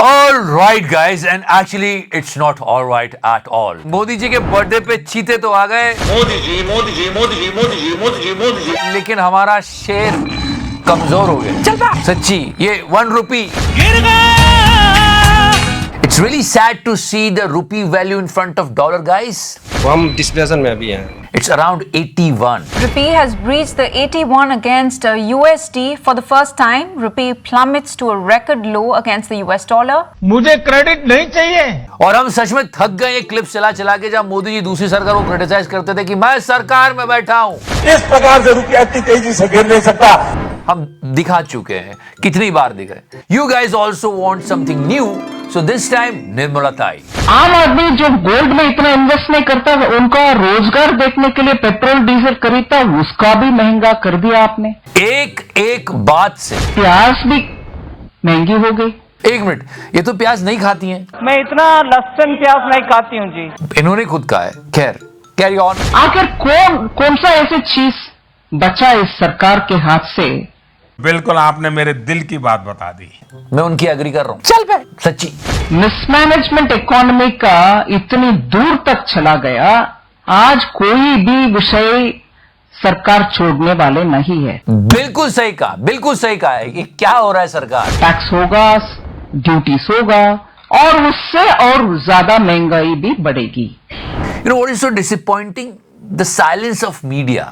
All right guys, and actually it's not all right at all. Modi ji के birthday पे चीते तो आ गए, मोदी जी मोदी जी मोदी जी मोदी जी मोदी जी मोदी जी, लेकिन हमारा शेर कमजोर हो गया। चल बा सच्ची, ये 1 रुपी गिर गया। It's really sad to see the rupee value in front of dollar, guys. वो हम डिस्प्लेशन में अभी हैं। It's around 81. Rupee has breached the 81 against USD for the first time. Rupee plummets to a record low against the US dollar. मुझे credit नहीं चाहिए। और हम सच में थक गए क्लिप चला चला के, जब मोदी जी दूसरी सरकार को क्रिटिसाइज करते थे कि मैं सरकार में बैठा हूं। इस प्रकार से रुपया इतनी तेजी से गिर नहीं सकता। हम दिखा चुके हैं, कितनी बार दिखाए। You guys also want something new, so this time Nirmala ताई। आम आदमी जो गोल्ड में इतना इन्वेस्ट नहीं करता, उनका रोजगार देखने के लिए पेट्रोल डीजल खरीदता, उसका भी महंगा कर दिया आपने। एक एक बात से प्याज भी महंगी हो गई। 1 मिनट, ये तो प्याज नहीं खाती हैं। मैं इतना लहसुन प्याज नहीं खाती हूँ जी। इन्होंने खुद कहा है। खैर, कैरी ऑन। आखिर कौन सा ऐसी चीज बचा इस सरकार के हाथ से? बिल्कुल, आपने मेरे दिल की बात बता दी। मैं उनकी एग्री कर रहा हूं। चल बे सच्ची। मिसमैनेजमेंट इकोनॉमी का इतनी दूर तक चला गया, आज कोई भी विषय सरकार छोड़ने वाले नहीं है। बिल्कुल सही कहा, बिल्कुल सही कहा है। ये क्या हो रहा है सरकार? टैक्स होगा, ड्यूटीज होगा, और उससे और ज्यादा महंगाई भी बढ़ेगी। You know what is so disappointing? The silence of media.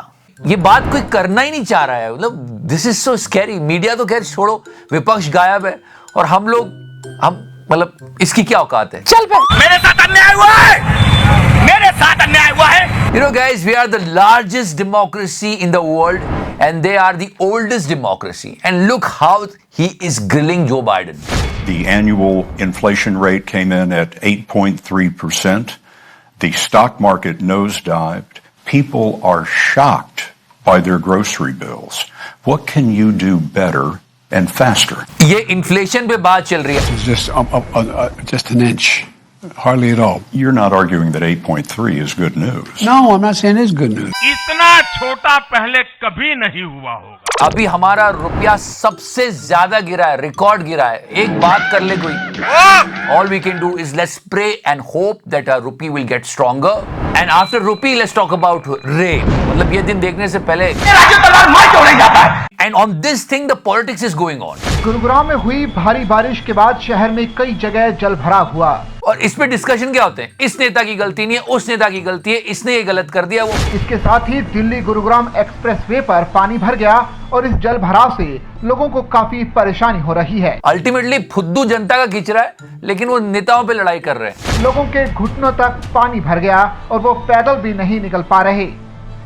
ये बात कोई करना ही नहीं चाह रहा है। मतलब this is so scary. Media तो खैर छोड़ो, विपक्ष गायब है, और हम मतलब इसकी क्या औकात है? चल पे। मेरे साथ अन्याय हुआ है, मेरे साथ अन्याय हुआ है। You know guys, we are the largest democracy in the world and they are the oldest democracy, and look how he is grilling Joe Biden. The annual inflation rate came in at 8.3%. The stock market nosedived. People are shocked by their grocery bills. What can you do better and faster? ये inflation पे बात चल रही है। Just an inch, hardly at all. You're not arguing that 8.3 is good news. No, I'm not saying it's good news. इतना छोटा पहले कभी नहीं हुआ होगा। अभी हमारा रुपया सबसे ज्यादा गिरा है, रिकॉर्ड गिरा है। एक बात कर ले कोई। All we can do is let's pray and hope that our rupee will get stronger. And after rupee, let's talk about rain. मतलब ये दिन देखने से पहले And on this thing, the politics is going on. Gurugram में हुई भारी बारिश के बाद शहर में कई जगह जल भराव हुआ। और इस पे डिस्कशन क्या होते हैं? इस नेता की गलती नहीं है, उस नेता की गलती है, इसने ये गलत कर दिया वो। इसके साथ ही दिल्ली गुरुग्राम एक्सप्रेसवे पर पानी भर गया और इस जल भराव से लोगों को काफी परेशानी हो रही है। अल्टीमेटली फुद्दू जनता का खींच रहा है, लेकिन वो नेताओं पे लड़ाई कर रहे हैं। लोगों के घुटनों तक पानी भर गया और वो पैदल भी नहीं निकल पा रहे।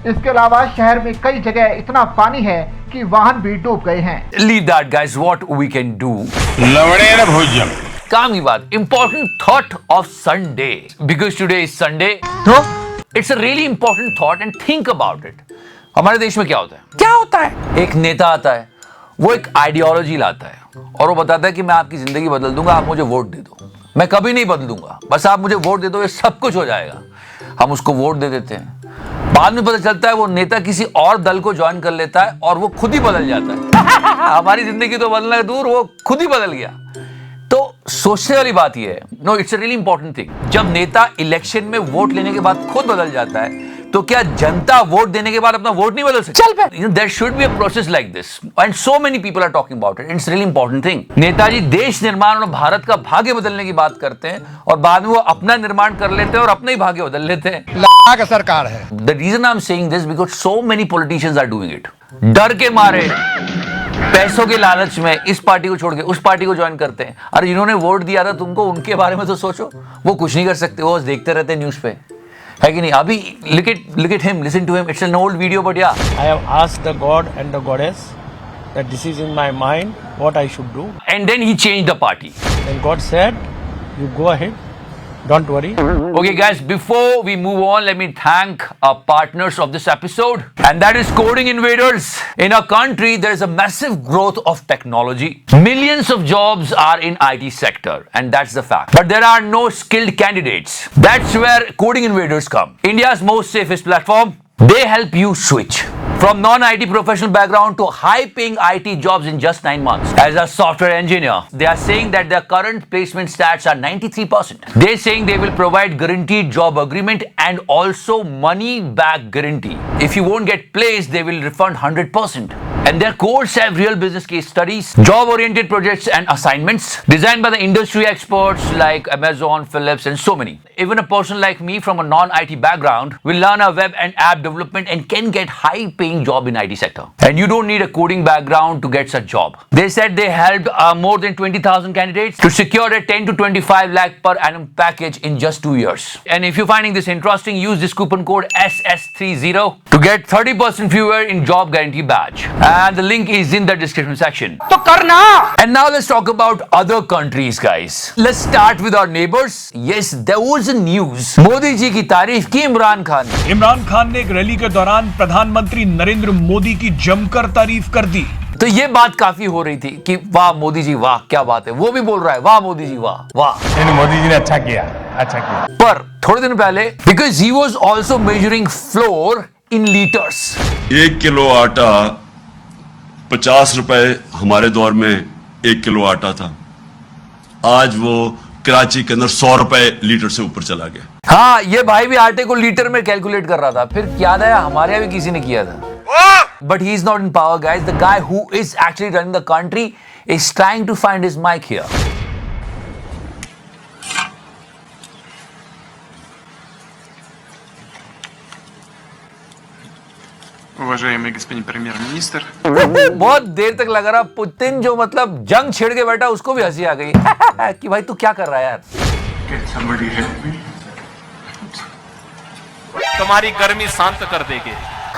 इसके अलावा शहर में कई जगह इतना पानी है कि वाहन भी डूब गए हैं। Leave that guys, what we can do? लवड़े न भोजन। काम की बात, important thought of Sunday, because today is Sunday. तो It's a really important thought and think about it. हमारे देश में क्या होता है? क्या होता है? एक नेता आता है, वो एक आइडियोलॉजी लाता है और वो बताता है कि मैं आपकी जिंदगी बदल दूंगा, आप मुझे वोट दे दो। मैं कभी नहीं बदलूंगा, बस आप मुझे वोट दे दो, ये सब कुछ हो जाएगा। हम उसको वोट दे देते हैं। बाद में पता चलता है वो नेता किसी और दल को ज्वाइन कर लेता है और वो खुद ही बदल जाता है। हमारी जिंदगी तो बदलना दूर, वो खुद ही बदल गया। तो सोचने वाली बात ये है, no it's a really important thing. जब नेता इलेक्शन में वोट लेने के बाद खुद बदल जाता है, तो क्या जनता वोट देने के बाद अपना वोट नहीं बदल सकती? चल पे। There should be a process like this and so many people are talking about it. It's really important thing. नेताजी देश निर्माण और भारत का भाग्य बदलने की बात करते हैं और बाद में वो अपना निर्माण कर लेते हैं और अपना ही भाग्य बदल लेते हैं। का सरकार है। The reason I'm saying this because so many politicians are doing it. डर के मारे, पैसों के लालच में इस पार्टी को छोड़ के उस पार्टी को ज्वाइन करते हैं। अरे जिन्होंने वोट दिया था तुमको, उनके बारे में तो सोचो। वो कुछ नहीं कर सकते, वो देखते रहते हैं न्यूज पे, है कि नहीं? अभी look at him, listen to him. It's an old video, but yeah. I have asked the God and the goddess that this is in my mind what I should do. And then he changed the party. And God said, "You go ahead. Don't worry." Okay, guys, before we move on, let me thank our partners of this episode, and that is Coding Invaders. In our country, there is a massive growth of technology. Millions of jobs are in IT sector, and that's the fact. But there are no skilled candidates. That's where Coding Invaders come. India's most safest platform. They help you switch From non-IT professional background to high-paying IT jobs in just 9 months. As a software engineer, they are saying that their current placement stats are 93%. They're saying they will provide guaranteed job agreement and also money back guarantee. If you won't get placed, they will refund 100%. And their courses have real business case studies, job-oriented projects and assignments designed by the industry experts like Amazon, Philips and so many. Even a person like me from a non-IT background will learn a web and app development and can get high-paying job in IT sector. And you don't need a coding background to get such job. They said they helped more than 20,000 candidates to secure a 10 to 25 lakh per annum package in just 2 years. And if you're finding this interesting, use this coupon code SS30 to get 30% fewer in job guarantee badge. And the link is in the description section. तो करना. And now let's talk about other countries, guys. Let's start with our neighbors. Yes, there was a news. Modi ji की तारीफ की इमरान खान ने. इमरान खान ने एक rally के दौरान प्रधानमंत्री नरेंद्र मोदी की जमकर तारीफ कर दी. तो ये बात काफी हो रही थी कि वाह मोदी जी वाह क्या बात है. वो भी बोल रहा है वाह मोदी जी वाह वाह. मोदी जी ने अच्छा किया. पर थोड़े दिन पहले, because he was also measuring flour in liters. 1 kilo आटा 50 रुपए हमारे दौर में 1 किलो आटा था. आज वो कराची के अंदर 100 रुपए लीटर से ऊपर चला गया. हाँ, ये भाई भी आटे को लीटर में कैलकुलेट कर रहा था. फिर याद आया हमारे यहाँ भी किसी ने किया था. But he is not in power, guys. The guy who is actually running the country is trying to find his mic here. Уважаемый господин премьер-министр. बहुत देर तक लगा रहा. पुतिन जो मतलब जंग छेड़ के बैठा, उसको भी हंसी आ गई कि भाई तू क्या कर रहा है यार. Can somebody help me? तुम्हारी गर्मी शांत कर देंगे.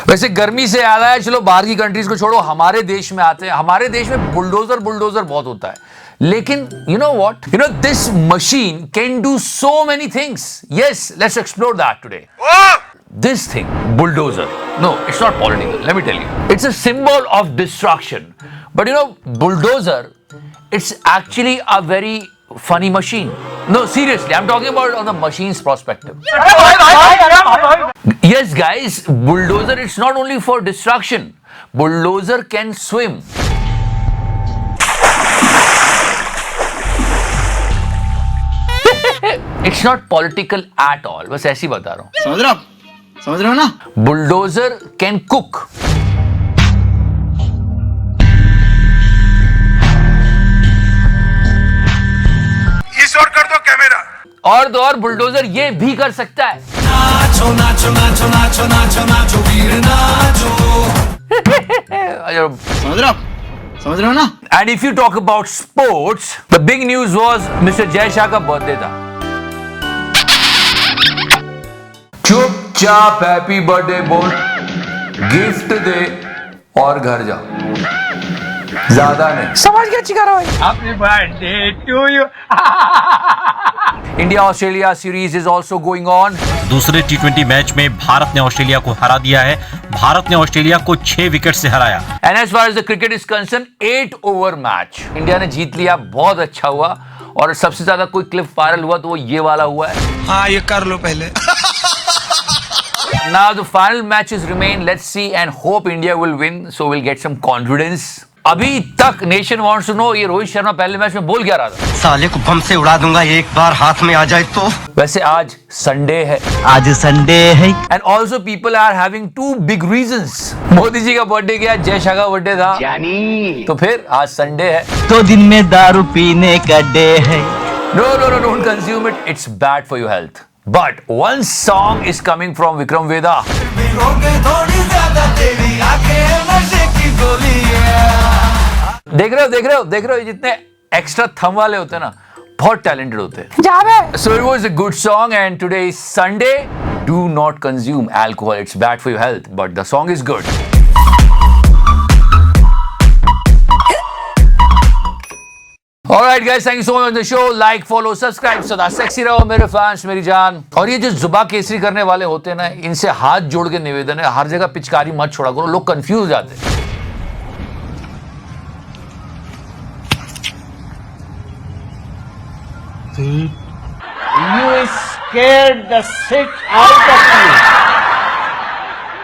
वैसे गर्मी से याद आया, चलो बाहर की कंट्रीज को छोड़ो, हमारे देश में आते हैं. हमारे देश में बुलडोजर बहुत होता है. लेकिन you know what? You know, this machine can do so many things. Yes, let's explore that today. This thing, bulldozer. No, it's not political. Let me tell you. It's a symbol of destruction. But you know, bulldozer, it's actually a very funny machine. No, seriously, I'm talking about on the machine's perspective. Yes, guys, bulldozer, it's not only for destruction. Bulldozer can swim. It's not political at all. बस ऐसी बता रहा हूँ. समझ रहे हो ना? Bulldozer can cook. इस और कर दो कैमरा. और तो और बुलडोजर ये भी कर सकता है. नाचो नाचो नाचो नाचो नाचो नाचो वीर नाचो. समझ रहे हो ना? And if you talk about sports, the big news was Mr. Jay Shah का बर्थडे था. चुपचाप हैप्पी बर्थडे बोल, गिफ्ट दे और घर जा. ज्यादा नहीं. समझ गया चिकारा भाई. Happy birthday to you. India Australia series is also going on. दूसरे T20 मैच में भारत ने ऑस्ट्रेलिया को हरा दिया है. भारत ने ऑस्ट्रेलिया को 6 विकेट से हराया. And as far as the cricket is concerned, 8 over match India ने जीत लिया. बहुत अच्छा हुआ. और सबसे ज्यादा कोई क्लिप वायरल हुआ तो वो ये वाला हुआ है. हाँ, ये कर लो पहले. Now the final matches remain. Let's see and hope India will win, so we'll get some confidence. अभी तक नेशन वांट्स टू नो ये रोहित शर्मा पहले मैच में बोल क्या रहा था. साले को बम से उड़ा दूंगा एक बार हाथ में आ जाए तो. वैसे आज संडे है. आज संडे है. And also people are having 2 big reasons. Modi ji का बर्थडे गया, जय शाह का बर्थडे था, तो फिर आज संडे है. तो दिन में दारू पीने का डे है. No, don't consume it. It's bad for your health. But one song is coming from Vikram Veda. देख रहे हो ये जितने एक्स्ट्रा थम वाले होते हैं ना, बहुत टैलेंटेड होते हैं. So it was a good song and today is Sunday. Do not consume alcohol. It's bad for your health. But the song is good. Alright guys, thank you so much on the show. Like, follow, subscribe. सदा sexy रहो मेरे fans, मेरी जान. और ये जो जुबा केसरी करने वाले होते हैं ना, इनसे हाथ जोड़ के निवेदन है, हर जगह पिचकारी मत छोड़ा करो. लोग कंफ्यूज हो जाते हैं. You scared the shit out of me.